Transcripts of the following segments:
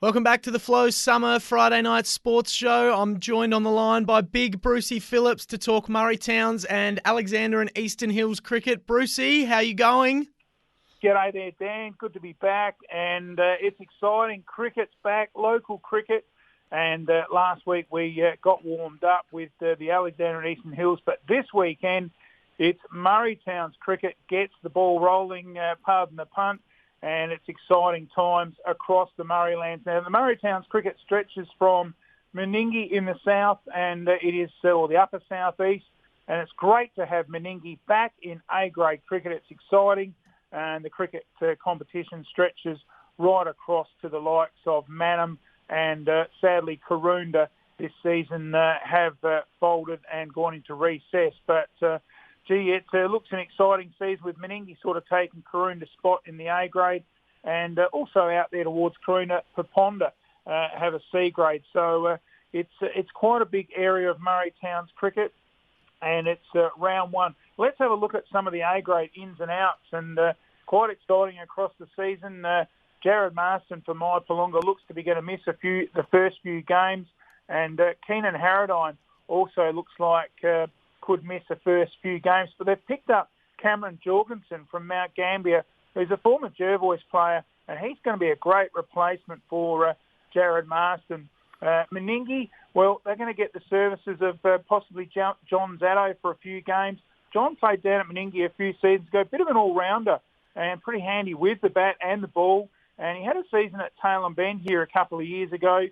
Welcome back to the Flow Summer Friday Night Sports Show. I'm joined on the line by Big Brucey Phillips to talk Murray Towns and Alexandra and Eastern Hills cricket. Brucey, how you going? G'day there, Dan. Good to be back. And it's exciting. Cricket's back, local cricket. And last week we got warmed up with the Alexandra and Eastern Hills. But this weekend, it's Murray Towns cricket gets the ball rolling, pardon the pun. And it's exciting times across the Murraylands. Now, the Murray Towns cricket stretches from Meningie in the south, and it is or the upper southeast. And it's great to have Meningie back in A-grade cricket. It's exciting, and the cricket competition stretches right across to the likes of Mannum and sadly Karoonda this season have folded and gone into recess. But it looks an exciting season with Meningie sort of taking Karoonda's spot in the A grade, and also out there towards Karoonda, Paponda have a C grade. So it's quite a big area of Murray Towns cricket, and it's round one. Let's have a look at some of the A grade ins and outs, and quite exciting across the season. Jared Marston for my Palunga looks to be going to miss the first few games, and Keenan Harradine also looks like could miss the first few games. But they've picked up Cameron Jorgensen from Mount Gambier, who's a former Jervois player, and he's going to be a great replacement for Jared Marston. Meningie, well, they're going to get the services of possibly John Zatto for a few games. John played down at Meningie a few seasons ago, a bit of an all-rounder and pretty handy with the bat and the ball. And he had a season at Tail and Bend here a couple of years ago,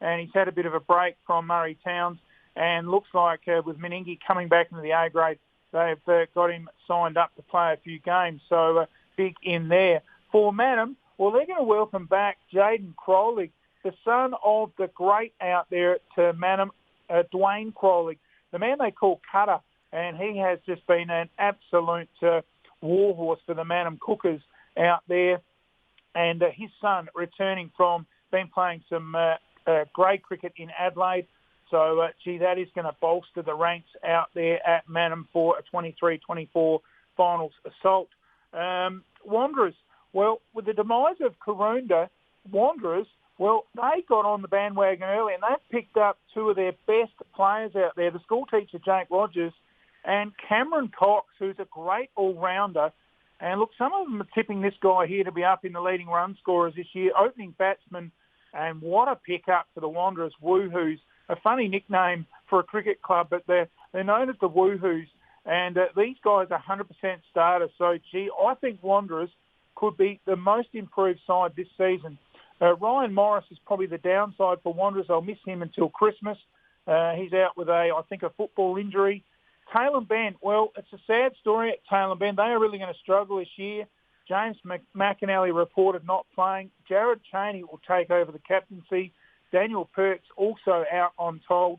and he's had a bit of a break from Murray Towns. And looks like with Meningie coming back into the A grade, they've got him signed up to play a few games. So big in there. For Mannum, well, they're going to welcome back Jaden Crowley, the son of the great out there at Mannum, Dwayne Crowley, the man they call Cutter. And he has just been an absolute warhorse for the Mannum Cookers out there. And his son returning from, been playing some grade cricket in Adelaide. So, that is going to bolster the ranks out there at Mannum for a 23-24 finals assault. Wanderers, well, with the demise of Karoonda, Wanderers, well, they got on the bandwagon early, and they've picked up two of their best players out there, the school teacher, Jake Rogers, and Cameron Cox, who's a great all-rounder. And look, some of them are tipping this guy here to be up in the leading run scorers this year, opening batsman, and what a pick-up for the Wanderers, Woohoos. A funny nickname for a cricket club, but they're known as the Woohoos. And these guys are 100% starters. So, I think Wanderers could be the most improved side this season. Ryan Morris is probably the downside for Wanderers. I'll miss him until Christmas. He's out with a football injury. Tail and Bend, well, it's a sad story at Tail and Bend. They are really going to struggle this year. James McAnally reported not playing. Jared Cheney will take over the captaincy. Daniel Perks also out on told,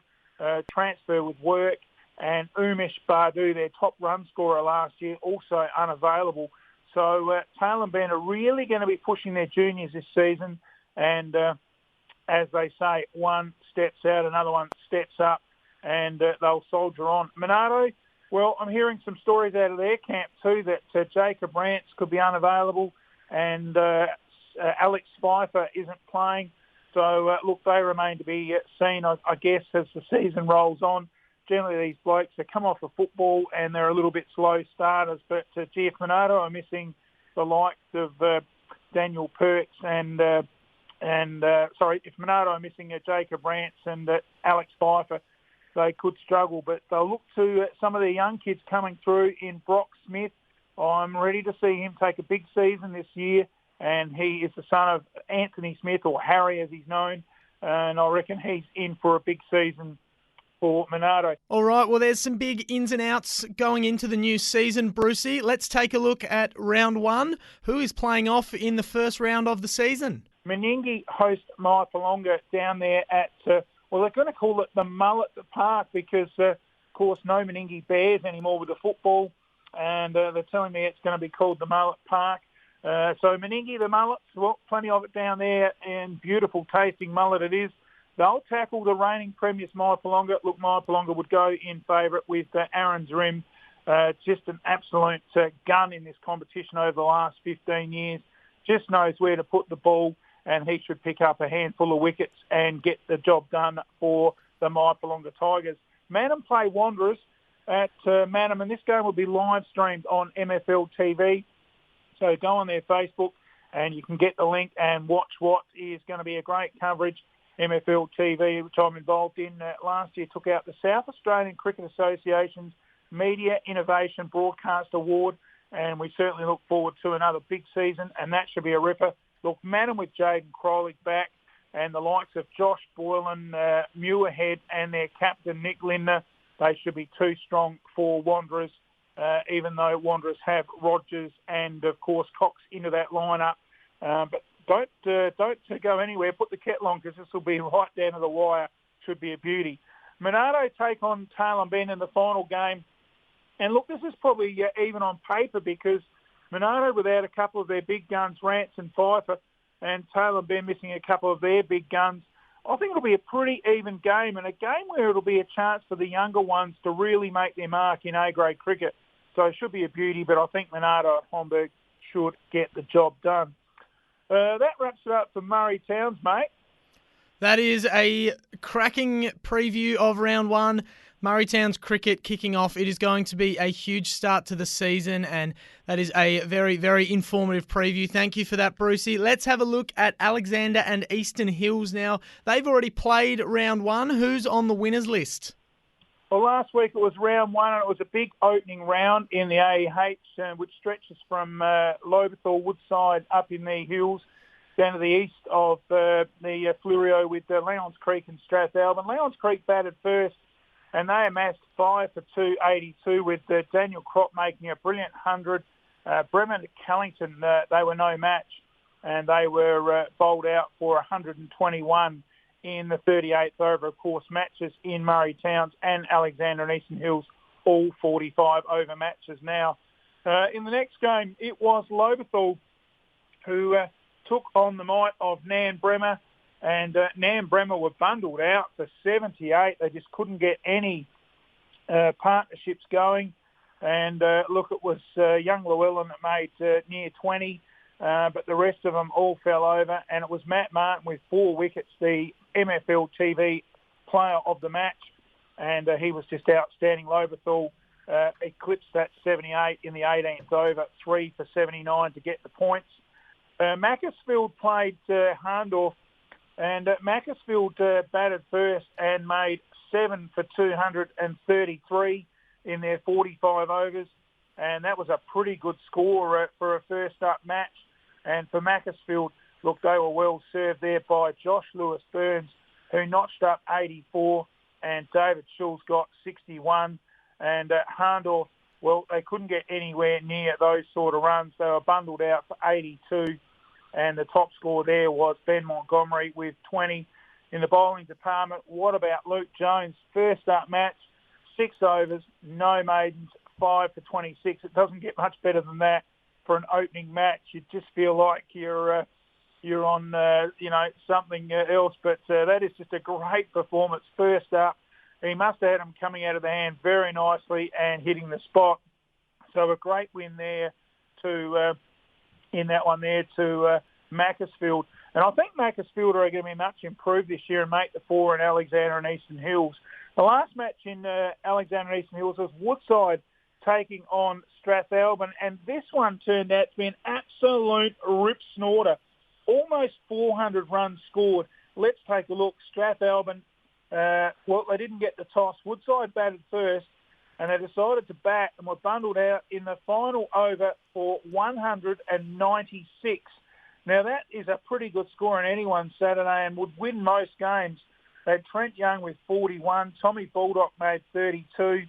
transfer with work. And Umesh Badu, their top run scorer last year, also unavailable. So Tail and Bend are really going to be pushing their juniors this season. And as they say, one steps out, another one steps up, and they'll soldier on. Monarto, well, I'm hearing some stories out of their camp too that Jacob Rance could be unavailable, and Alex Pfeiffer isn't playing. So, look, they remain to be seen, I guess, as the season rolls on. Generally, these blokes, they come off of football and they're a little bit slow starters. But, if Monarto are missing the likes of Daniel Perks if Monarto are missing Jacob Rance and Alex Pfeiffer, they could struggle. But they'll look to some of the young kids coming through in Brock Smith. I'm ready to see him take a big season this year. And he is the son of Anthony Smith, or Harry as he's known. And I reckon he's in for a big season for Monarto. All right, well, there's some big ins and outs going into the new season, Brucey. Let's take a look at round one. Who is playing off in the first round of the season? Meningie host Mypolonga down there at, they're going to call it the Mullet Park because, of course, no Meningie Bears anymore with the football. And they're telling me it's going to be called the Mullet Park. So Meningie, the mullets, well, plenty of it down there, and beautiful tasting mullet it is. They'll tackle the reigning premiers, Mypolonga. Look, Mypolonga would go in favourite with Aaron's Rim. Just an absolute gun in this competition over the last 15 years. Just knows where to put the ball. and he should pick up a handful of wickets and get the job done for the Mypolonga Tigers. Mannum play Wanderers at Mannum, and this game will be live streamed on MFL TV. So go on their Facebook and you can get the link and watch what is going to be a great coverage. MFL TV, which I'm involved in last year, took out the South Australian Cricket Association's Media Innovation Broadcast Award, and we certainly look forward to another big season, and that should be a ripper. Look, Mannum with Jaden Crowley back, and the likes of Josh Boylan, Muirhead, and their captain Nick Lindner, they should be too strong for Wanderers, even though Wanderers have Rogers and, of course, Cox into that lineup. But don't go anywhere. Put the kettle on because this will be right down to the wire. Should be a beauty. Monardo take on Tailem Bend in the final game. And look, this is probably even on paper because Monardo without a couple of their big guns, Rance and Pfeiffer, and Tailem Bend missing a couple of their big guns. I think it'll be a pretty even game and a game where it'll be a chance for the younger ones to really make their mark in A-grade cricket. So it should be a beauty, but I think Monardo at Homburg should get the job done. That wraps it up for Murray Towns, mate. That is a cracking preview of round one. Murray Towns cricket kicking off. It is going to be a huge start to the season, and that is a very, very informative preview. Thank you for that, Brucey. Let's have a look at Alexandra and Eastern Hills now. They've already played round one. Who's on the winners list? Well, last week it was round one, and it was a big opening round in the AEH, which stretches from Lobethal, Woodside, up in the hills, down to the east of the Flurio with Leons Creek and Strathalbyn. Leons Creek batted first, and they amassed 5 for 282 with Daniel Crop making a brilliant 100. Bremen and Callington, they were no match, and they were bowled out for 121 in the 38th over. Of course, matches in Murray Towns and Alexandra and Eastern Hills, all 45 over matches now. In the next game, it was Lobethal who took on the might of Nan Bremer, and Nan Bremer were bundled out for 78. They just couldn't get any partnerships going. And look, it was young Llewellyn that made near 20, but the rest of them all fell over. And it was Matt Martin with 4 wickets, the MFL TV player of the match. And he was just outstanding. Lobethal eclipsed that 78 in the 18th over, 3 for 79 to get the points. Macclesfield played Harndorf, and Macclesfield batted first and made 7 for 233 in their 45 overs, and that was a pretty good score for a first-up match. And for Macclesfield, look, they were well served there by Josh Lewis-Burns, who notched up 84, and David Schulz got 61. And Harndorf, well, they couldn't get anywhere near those sort of runs. They were bundled out for 82. And the top score there was Ben Montgomery with 20. In the bowling department, what about Luke Jones? First up match, 6 overs, no maidens, 5 for 26. It doesn't get much better than that for an opening match. You just feel like you're on something else. But that is just a great performance. First up, he must have had him coming out of the hand very nicely and hitting the spot. So a great win there to Macclesfield. And I think Macclesfield are going to be much improved this year and make the 4 in Alexandra and Eastern Hills. The last match in Alexandra and Eastern Hills was Woodside taking on Strathalbyn, and this one turned out to be an absolute rip snorter. Almost 400 runs scored. Let's take a look. Strathalbyn, they didn't get the toss. Woodside batted first, and they decided to bat and were bundled out in the final over for 196. Now, that is a pretty good score on anyone's Saturday and would win most games. They had Trent Young with 41, Tommy Baldock made 32,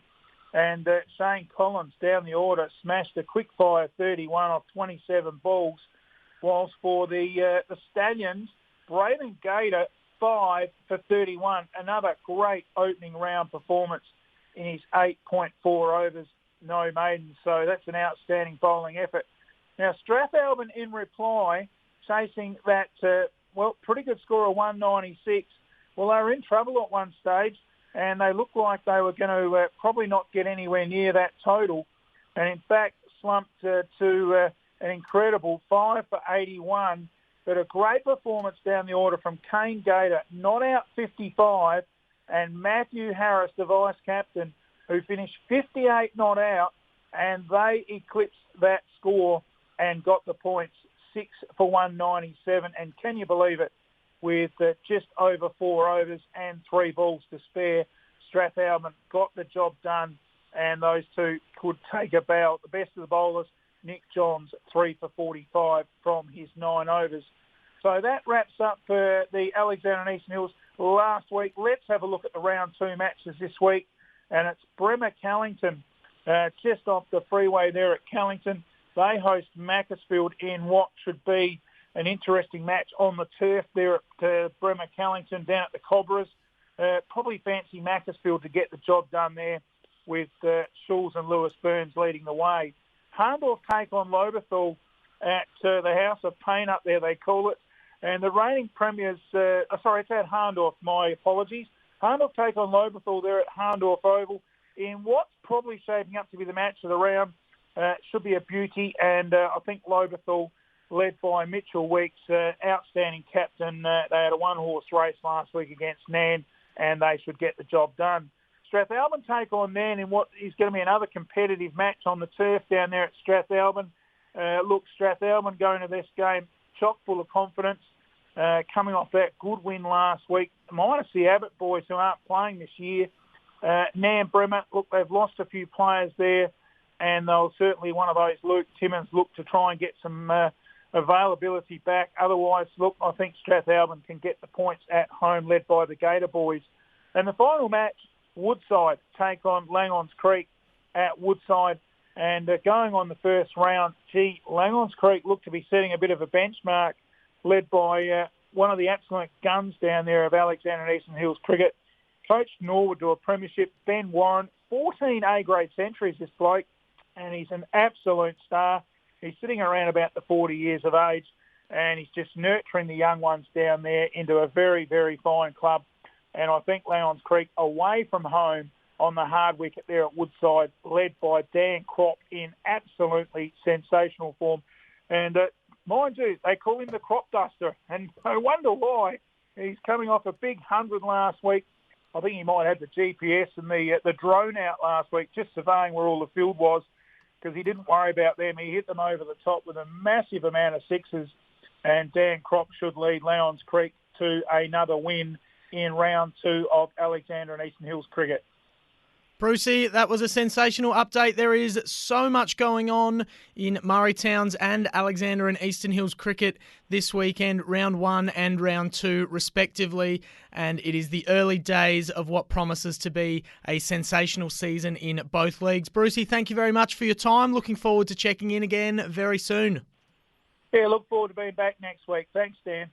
and Shane Collins down the order smashed a quick-fire 31 off 27 balls, whilst for the Stallions, Braden Gator 5 for 31, another great opening round performance in his 8.4 overs, no maidens. So that's an outstanding bowling effort. Now, Strathalbyn in reply, chasing that, pretty good score of 196. Well, they were in trouble at one stage, and they looked like they were going to probably not get anywhere near that total, and in fact slumped to an incredible 5 for 81 but a great performance down the order from Kane Gator, not out 55, and Matthew Harris, the vice-captain, who finished 58 not out, and they eclipsed that score and got the points, 6 for 197. And can you believe it, with just over 4 overs and 3 balls to spare, Strathalbyn got the job done, and those two could take a bow. The best of the bowlers, Nick Johns, 3 for 45 from his 9 overs. So that wraps up for the Alexandra and Eastern Hills last week. Let's have a look at the round 2 matches this week, and it's Bremer-Callington, just off the freeway there at Callington. They host Macclesfield in what should be an interesting match on the turf there at Bremer-Callington down at the Cobras. Probably fancy Macclesfield to get the job done there with Schulz and Lewis Burns leading the way. Harndorf take on Lobethal at the House of Pain up there, they call it. And the reigning premiers, it's at Harndorf, my apologies. Harndorf take on Lobethal there at Harndorf Oval in what's probably shaping up to be the match of the round. Should be a beauty, and I think Lobethal, led by Mitchell Weeks, outstanding captain. They had a 1-horse race last week against Nan, and they should get the job done. Strathalbyn take on Nan in what is going to be another competitive match on the turf down there at Strathalbyn. Strathalbyn going to this game chock full of confidence, coming off that good win last week, minus the Abbott boys who aren't playing this year. Nan Bremer, they've lost a few players there, and they'll certainly, one of those, Luke Timmins, look to try and get some availability back. Otherwise, I think Strathalbyn can get the points at home, led by the Gator boys. And the final match, Woodside take on Langons Creek at Woodside. And going on the first round, Langons Creek look to be setting a bit of a benchmark, led by one of the absolute guns down there of Alexandra and Eastern Hills cricket. Coached Norwood to a premiership, Ben Warren, 14 A-grade centuries, this bloke, and he's an absolute star. He's sitting around about the 40 years of age, and he's just nurturing the young ones down there into a very, very fine club. And I think Langons Creek, away from home on the hard wicket there at Woodside, led by Dan Crop in absolutely sensational form. And mind you, they call him the crop duster, and I wonder why. He's coming off a big 100 last week. I think he might have the GPS and the drone out last week, just surveying where all the field was, because he didn't worry about them. He hit them over the top with a massive amount of sixes, and Dan Crop should lead Langons Creek to another win in round 2 of Alexandra and Eastern Hills cricket. Brucey, that was a sensational update. There is so much going on in Murray Towns and Alexandra and Eastern Hills cricket this weekend, round 1 and round 2 respectively, and it is the early days of what promises to be a sensational season in both leagues. Brucey, thank you very much for your time. Looking forward to checking in again very soon. Yeah, look forward to being back next week. Thanks, Dan.